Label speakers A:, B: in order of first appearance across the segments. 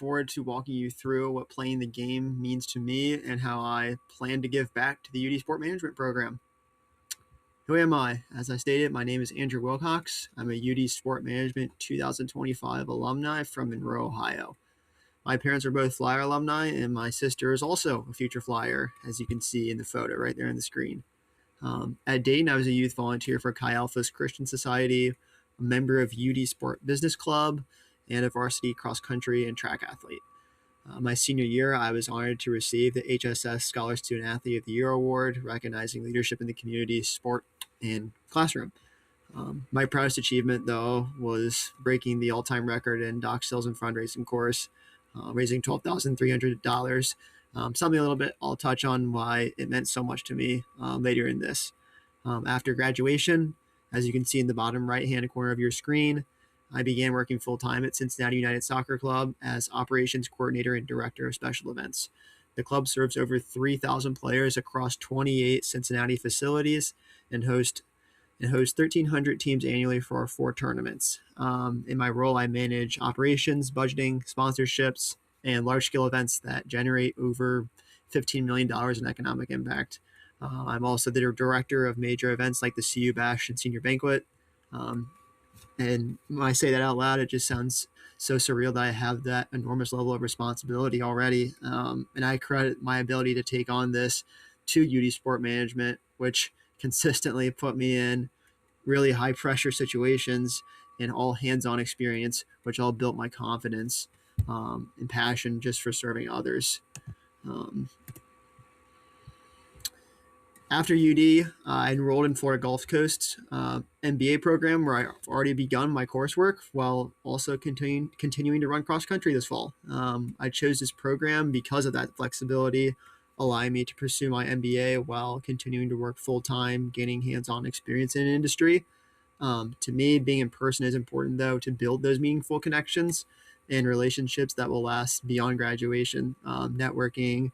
A: forward to walking you through what playing the game means to me and how I plan to give back to the UD Sport Management Program. Who am I? As I stated, my name is Andrew Wilcox. I'm a UD Sport Management 2025 alumni from Monroe, Ohio. My parents are both Flyer alumni, and my sister is also a future Flyer, as you can see in the photo right there on the screen. At Dayton, I was a youth volunteer for Chi Alpha's Christian Society, a member of UD Sport Business Club, and a varsity cross-country and track athlete. My senior year, I was honored to receive the HSS Scholar Student Athlete of the Year Award, recognizing leadership in the community, sport, and classroom. My proudest achievement, though, was breaking the all-time record in dock sales and fundraising course, raising $12,300. Something a little bit I'll touch on why it meant so much to me later in this. After graduation, as you can see in the bottom right-hand corner of your screen, I began working full-time at Cincinnati United Soccer Club as operations coordinator and director of special events. The club serves over 3,000 players across 28 Cincinnati facilities and hosts 1,300 teams annually for our 4 tournaments. In my role, I manage operations, budgeting, sponsorships, and large-scale events that generate over $15 million in economic impact. I'm also the director of major events like the CU Bash and Senior Banquet. And when I say that out loud, it just sounds so surreal that I have that enormous level of responsibility already. And I credit my ability to take on this to UD Sport Management, which consistently put me in really high pressure situations and all hands-on experience, which all built my confidence and passion just for serving others. After UD, I enrolled in Florida Gulf Coast's MBA program, where I've already begun my coursework while also continuing to run cross country this fall. I chose this program because of that flexibility, allowing me to pursue my MBA while continuing to work full time, gaining hands-on experience in industry. To me, being in person is important, though, to build those meaningful connections and relationships that will last beyond graduation, networking,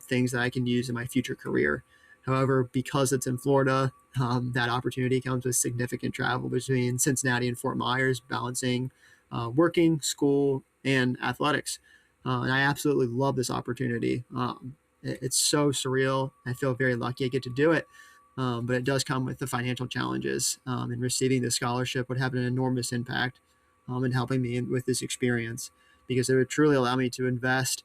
A: things that I can use in my future career. However, because it's in Florida, that opportunity comes with significant travel between Cincinnati and Fort Myers, balancing working, school, and athletics. And I absolutely love this opportunity. It's so surreal. I feel very lucky I get to do it. But it does come with the financial challenges. And receiving this scholarship would have an enormous impact in helping me with this experience, because it would truly allow me to invest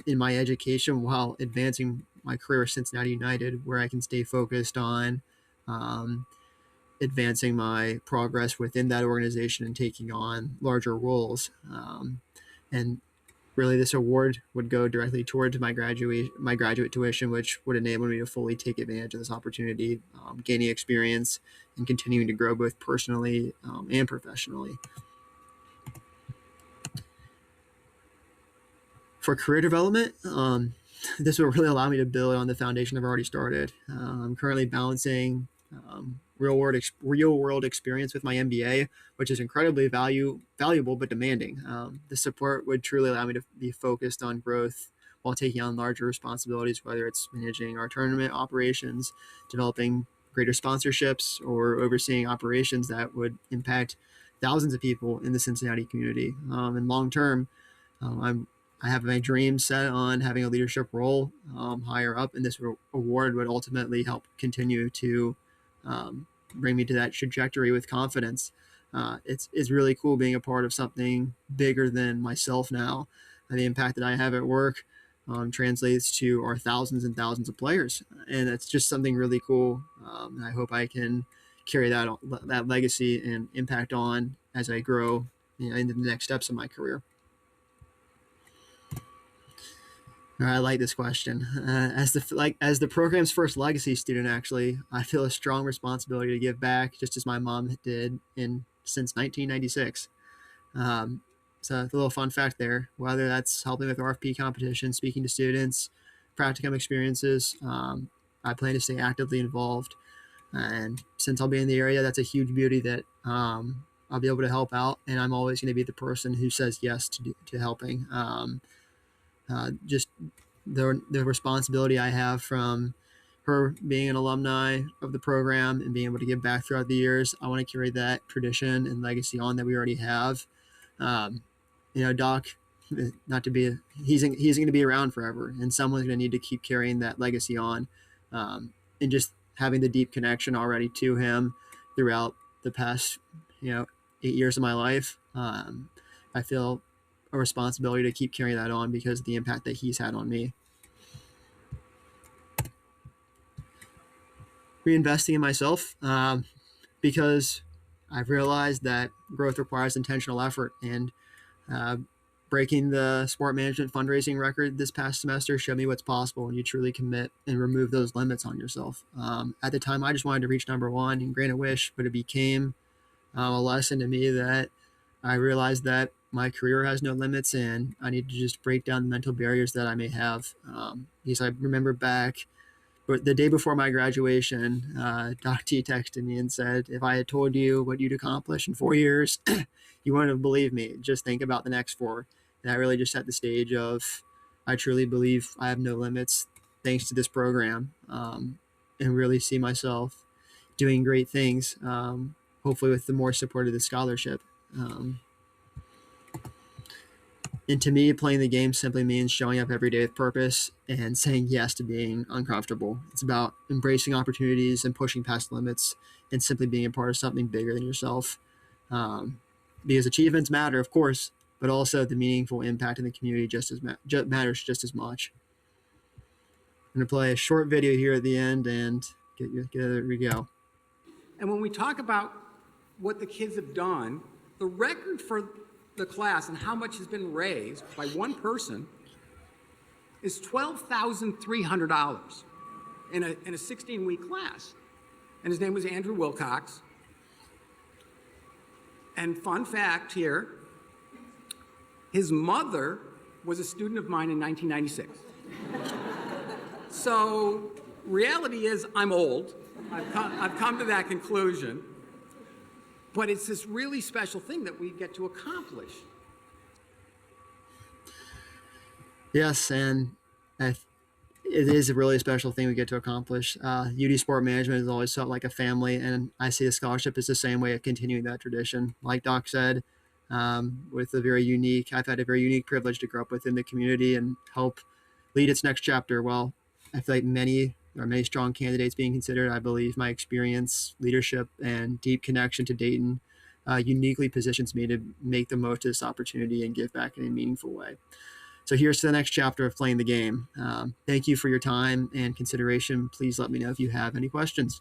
A: in my education while advancing my career at Cincinnati United, where I can stay focused on advancing my progress within that organization and taking on larger roles. And really, this award would go directly towards my graduate tuition, which would enable me to fully take advantage of this opportunity, gaining experience and continuing to grow both personally and professionally. For career development, this will really allow me to build on the foundation I've already started. I'm currently balancing real world experience with my MBA, which is incredibly valuable but demanding. The support would truly allow me to be focused on growth while taking on larger responsibilities, whether it's managing our tournament operations, developing greater sponsorships, or overseeing operations that would impact thousands of people in the Cincinnati community. And long term, I have my dreams set on having a leadership role higher up, and this award would ultimately help continue to bring me to that trajectory with confidence. It's really cool being a part of something bigger than myself now. And the impact that I have at work translates to our thousands and thousands of players, and it's just something really cool. And I hope I can carry that legacy and impact on as I grow, into the next steps of my career. I like this question. As the program's first legacy student, actually, I feel a strong responsibility to give back, just as my mom did since 1996. So a little fun fact there. Whether that's helping with RFP competition, speaking to students, practicum experiences, I plan to stay actively involved. And since I'll be in the area, that's a huge beauty that I'll be able to help out, and I'm always going to be the person who says yes to helping. Just the responsibility I have from her being an alumni of the program and being able to give back throughout the years. I want to carry that tradition and legacy on that we already have. Doc, not to be, he's going to be around forever, and someone's going to need to keep carrying that legacy on, and just having the deep connection already to him throughout the past, 8 years of my life. I feel a responsibility to keep carrying that on because of the impact that he's had on me. Reinvesting in myself, because I've realized that growth requires intentional effort, and breaking the sport management fundraising record this past semester showed me what's possible when you truly commit and remove those limits on yourself. At the time, I just wanted to reach number one and grant a wish, but it became a lesson to me that I realized that my career has no limits, and I need to just break down the mental barriers that I may have. Because I remember back, but the day before my graduation, Doc T texted me and said, if I had told you what you'd accomplish in 4 years, you wouldn't have believed me. Just think about the next 4. And that really just set the stage of, I truly believe I have no limits thanks to this program, and really see myself doing great things, hopefully with the more support of the scholarship. And to me, playing the game simply means showing up every day with purpose and saying yes to being uncomfortable. It's about embracing opportunities and pushing past limits and simply being a part of something bigger than yourself. Because achievements matter, of course, but also the meaningful impact in the community matters just as much. I'm going to play a short video here at the end and there we go.
B: And when we talk about what the kids have done, the record for the class and how much has been raised by one person is $12,300 in a 16-week class. And his name was Andrew Wilcox. And fun fact here, his mother was a student of mine in 1996. So reality is I'm old. I've come to that conclusion. But it's this really special thing that we get to accomplish.
A: Yes, and it is a really special thing we get to accomplish. UD Sport Management has always felt like a family, and I see the scholarship as the same way of continuing that tradition. Like Doc said, with I've had a very unique privilege to grow up within the community and help lead its next chapter. Well, I feel like many strong candidates being considered. I believe my experience, leadership, and deep connection to Dayton uniquely positions me to make the most of this opportunity and give back in a meaningful way. So here's to the next chapter of playing the game. Thank you for your time and consideration. Please let me know if you have any questions.